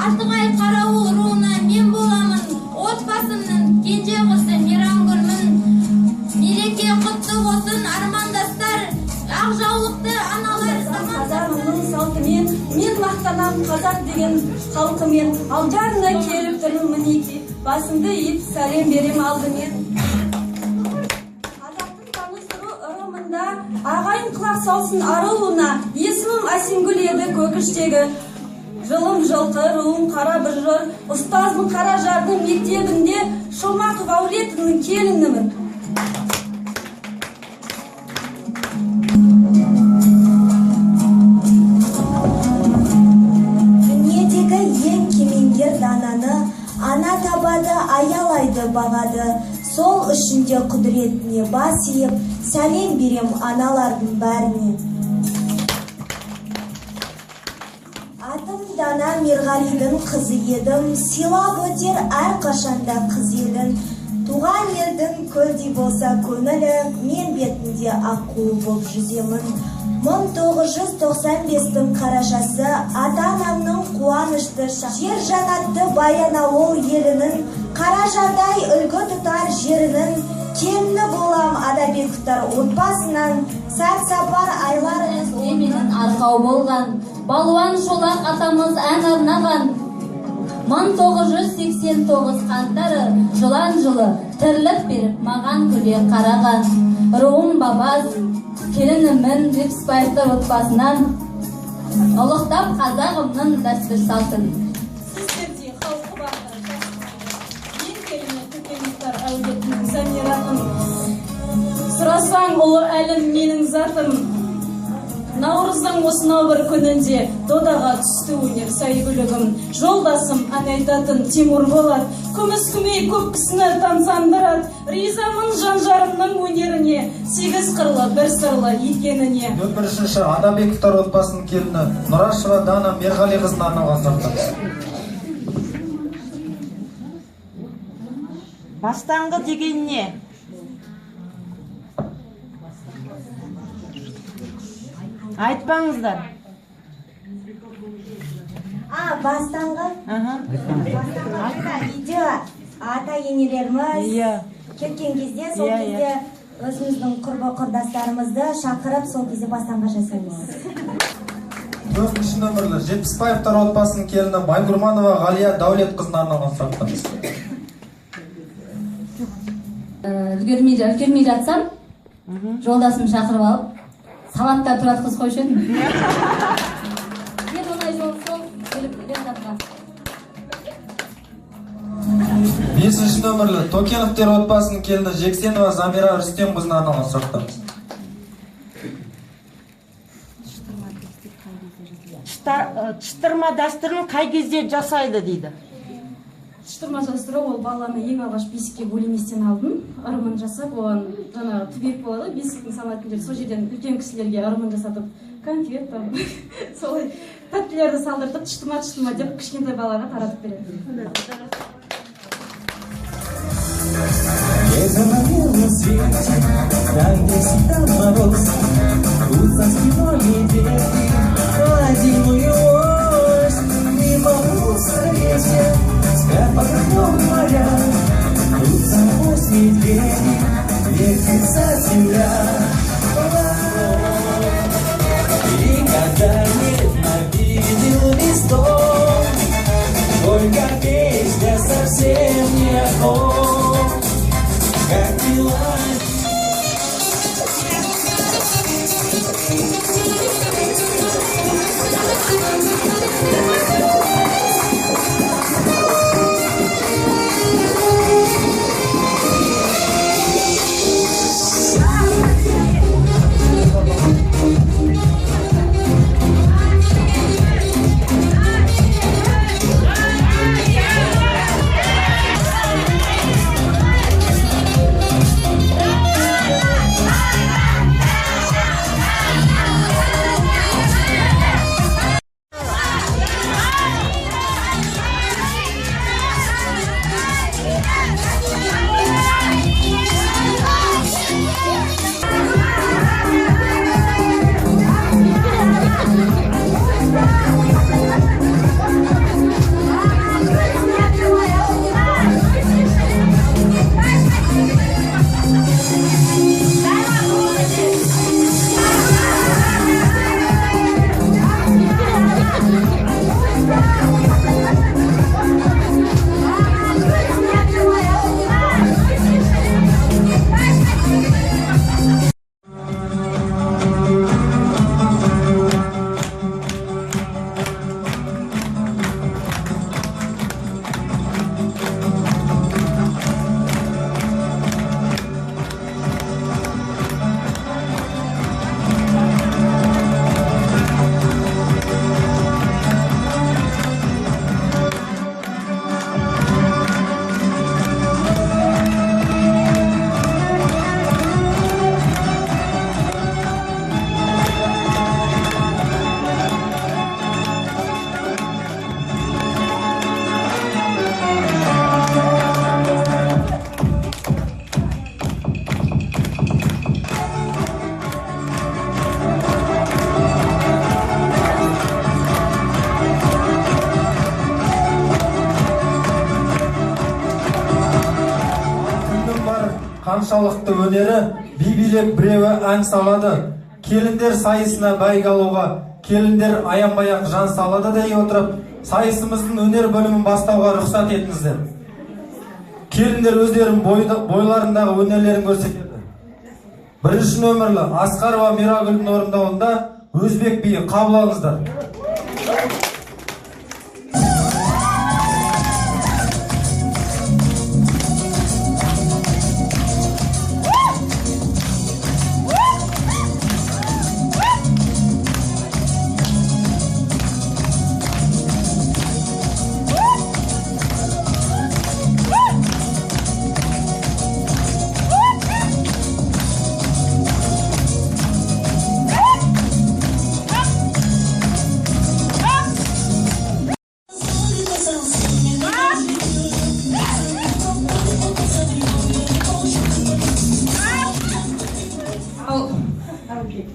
Алтыбай Карауыл руына мен боламын. Отбасымның кенже қызы Мейрамгүлмін. Мереке құтты болсын армандастар, ақ жаулықты аналар қазағымның салтымен мен мақтанам қазақ деген халқымен. Алдарына келіп тұрмын мінеки, басымды иіп сәлем берем алдымен. Қазақтың таныстыру ырымында ағайын құлақ салсын аруына. Есімім Әсемгүл еді көкіштегі. Жылым жылқы, руым қара бір жыр, ұстазым қара жардың мектебінде Шомақов Әулетінің келінімін. Дүниедегі ең кемеңгер дананы ана табады, аялайды бағады. Сол үшінде құдіретіне бас иіп, сәлем берем аналардың бәріне. Атым Дана Мерғалидің қызы едім, сыйлап өтер әр қашанда қыз едің. Туған елдің көлдей болса көңілі, мен бетінде аққу болып жүземін. 1995-тің қарашасы ата-анамның қуанышты жер жанатты Баянауыл елінің, Қаражардай үлгі тұтар жерінің, келіні болам Адабековтар отбасынан, сәт сапар айларыңыз менің арқау болған. Балуан Шолақ атамыз ән арнаған. 1989 қаңтары жылан жылы тірлік беріп маған күле қараған. Руым Бабаз, келінімін Бекісбаевтар отбасынан, ұлықтап қазағымның дәстүр салтын. Сіздерде халқы бақыр, ең керемет Көкемұхтар Әулетінің Замиратын. Сұрасаң ұлы әлім менің затым. Наурыздың осынау бір күнінде додаға түсті өнер сәйгүлігім. Жолдасым ән айтатын Тимур Болат, күміс күмей көп кісіні тамсандырат. Ризамын жан-жарымның өнеріне, 8 қырлы бір сырлы екеніне. 41-ші Адабековтар отбасының келіні Нұрашева Дана Мерғалиқызына арналған сұрақтар. Бастаңғы деген не? Айтпаңыздар. Бастаңғы? Бастаңғы үйде ата-енелеріміз кеткен кезде, сол кезде өзіміздің құрбы-құрдастарымызды шақырып, сол кезде бастаңғы жасаймыз. 4-ші нөмірлі Жетпісбаевтар отбасының келіні Байгурманова Ғалия Даулетқызына арналған сұрақтар. Үлгермей жатсам, жолдасым шақырып алып, сабатта тұратқыз қойшы едім. Мен оңай жол сол, келіп берем жатқан. 5-ші нөмірлі Токеновтер отбасының келіні Жексенова Замира Рүстемқызына арналған сұрақтар. Шытырма дәстүрін қай кезде жасайды дейді? Шытырма дәстүрі ол баланы ең алғаш бесікке бөлеместен алдым. Ырымын жасап, оған жаңағы түбек болады, бесіктің салатын жер. Сол жерден үлкен кісілерге ырымын жасатып, конфет, солай тәттілерді салдыртып, шытырма деп кішкентай балаға таратып береді. Только песня совсем не о, как дела. қаншалықты өнері, би билеп біреуі ән салады. Келіндер сайысына бәйге алуға, келіндер аянбай-ақ жан салады дей отырып, сайысымыздың өнер бөлімін бастауға рұқсат етіңіздер. Келіндер өздерінің бойларындағы өнерлерін көрсетеді. Бірінші нөмірлі Асқарова Мирагүлдің орындауында өзбек биі қабыл алыңыздар.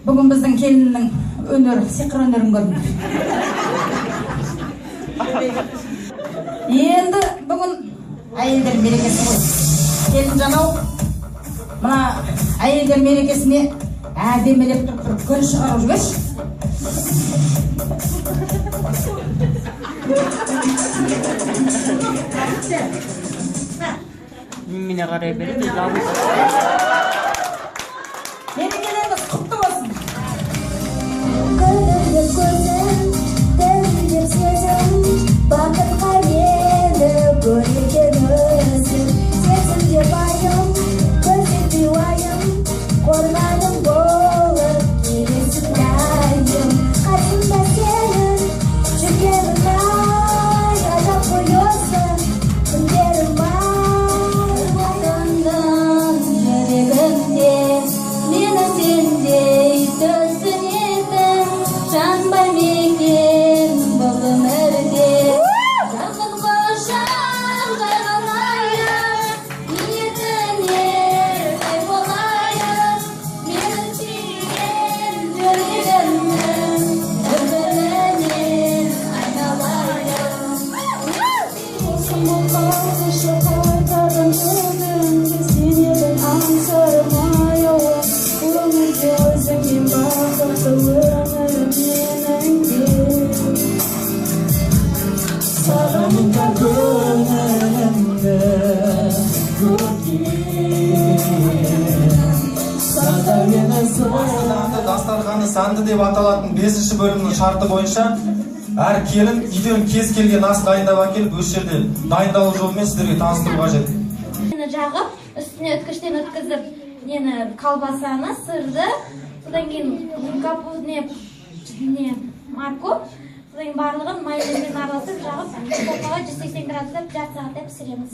Бүгін біздің келіннің өнері, сиқыр өнерін көрдім. Енді бүгін әйелдер мерекесі ғой. Келін жанау, мына әйелдер мерекесіне әдемелеп тұрып бір гүл шығарып жүргеш. Міне қарай береді, Мерекелеріңіз құтты болсын. Көрдім көзім, дәлдеп сезім, бақытқа мені көреген өзім. Сезімде байым, көздетпей уайым, қорғаным болып елесің дайым. Қасымда сенің жүргенің ай, ажап қойысын күндерім ай. Адамдан жүрегімде мені сендей түсінетін жанбай мекен бұл өмірде. Жақын құшақ жайғанайын, ниетіне бай болайын. Мені сүйген жүрегімнің өмірінен айналайын. Осым бұл қалғышы қайтадан өзіңді сен едің аңсармай ауыр. Өмірде өзіңмен бақытты өмір менің де. Сағыныңда көңілімді көрген. Сада мені Асылданды дастарханы санды деп аталатын 5-ші бөлімнің шарты бойынша әр келін үйден кез келген ас дайындап әкеліп өз жерде дайындалу жолымен сіздерге таныстыру қажет. Нені жағып, үстіне өткіштен өткізіп, нені колбасаны, сырды, содан кейін капустный, морковь, содан кейін барлығын майонезбен араласып жағып, духовкаға 180 градуста жарты сағаттай пісіреміз.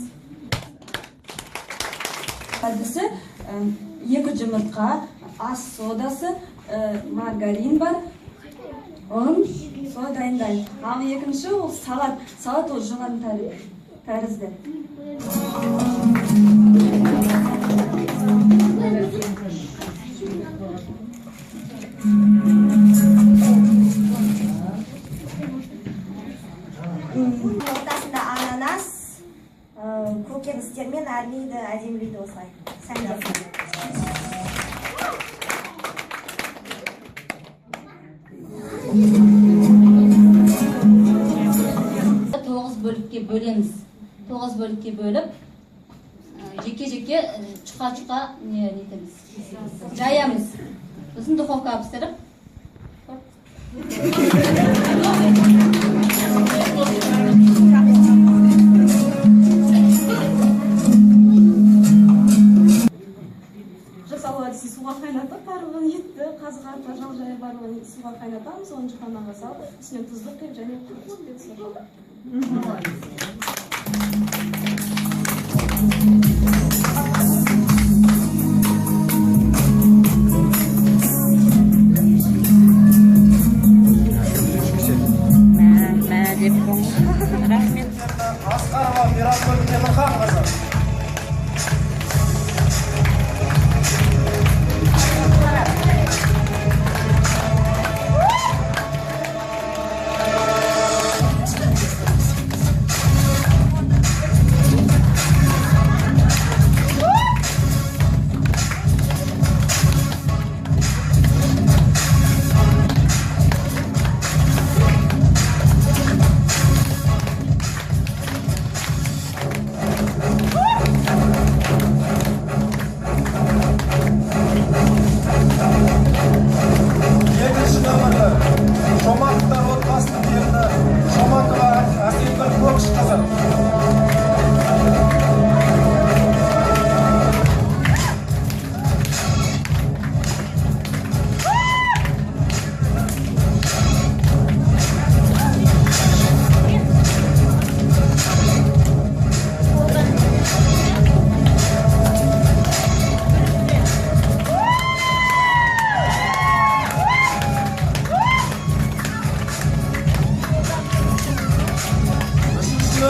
Әдісі 2 жұмыртқа, ас содасы, маргарин бар, ұн, соны дайындаймын. Ал екінші ол салат. Салат ол жуған тәрізді. Ортасында ананас, көкөністермен әрмейді, әдемілейді осылай. Сәндеп. 9 бөлікке бөлеміз. 9 бөлікке бөліп, жеке-жеке чуқа-чуқа жаямыз. Сосын духовкаға пісіріп, Жасалу әдісі суға қайнатып, барлығын етті, қазға, жал жая барлығын суға қайнатамыз, оны жұқанаға салып, үстінен тұздық қойып, және Асқарова Мирагүл Темірханқызы.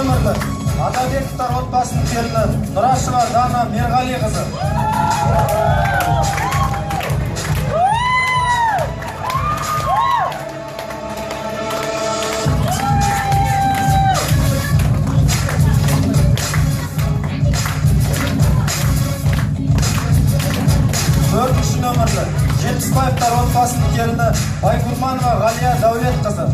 нөмірлі Атабековтар отбасының келіні Нұрашева Дана Мерғалиқызы. 4-ші нөмірлі Жетпісбаевтар отбасының келіні Байгурманова Ғалия Дәулетқызы.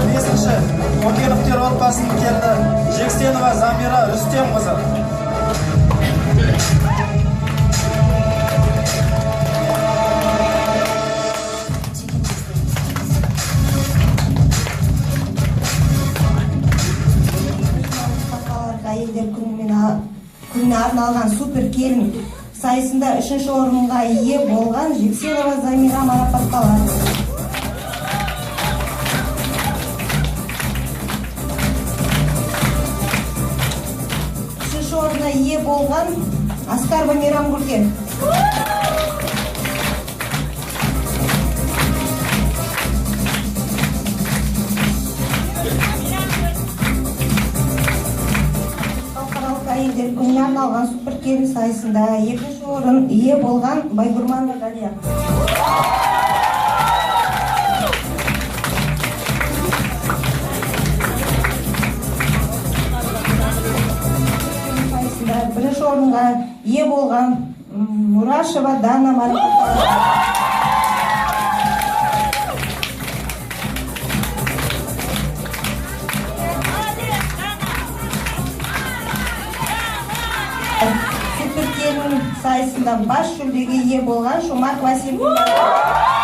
5-ші Океновтер отбасының келіні Жексенова Замира Рүстемқызы. 'Күніне арналған супер келін сайысында 3-ші орынға ие болған Жексенова Замира марапатталады. 3-ші орынға ие болған Аскарова Мейрамгүлге. 'Әйелдер күніне арналған супер келін сайысында 2-ші орын ие болған Байгурманова Ғалия. Сайысында 1-ші орынға ие болған Нұрашева Дана марапатталады. Супер келін сайысында бас жүлдеге ие болған Шумак Василий.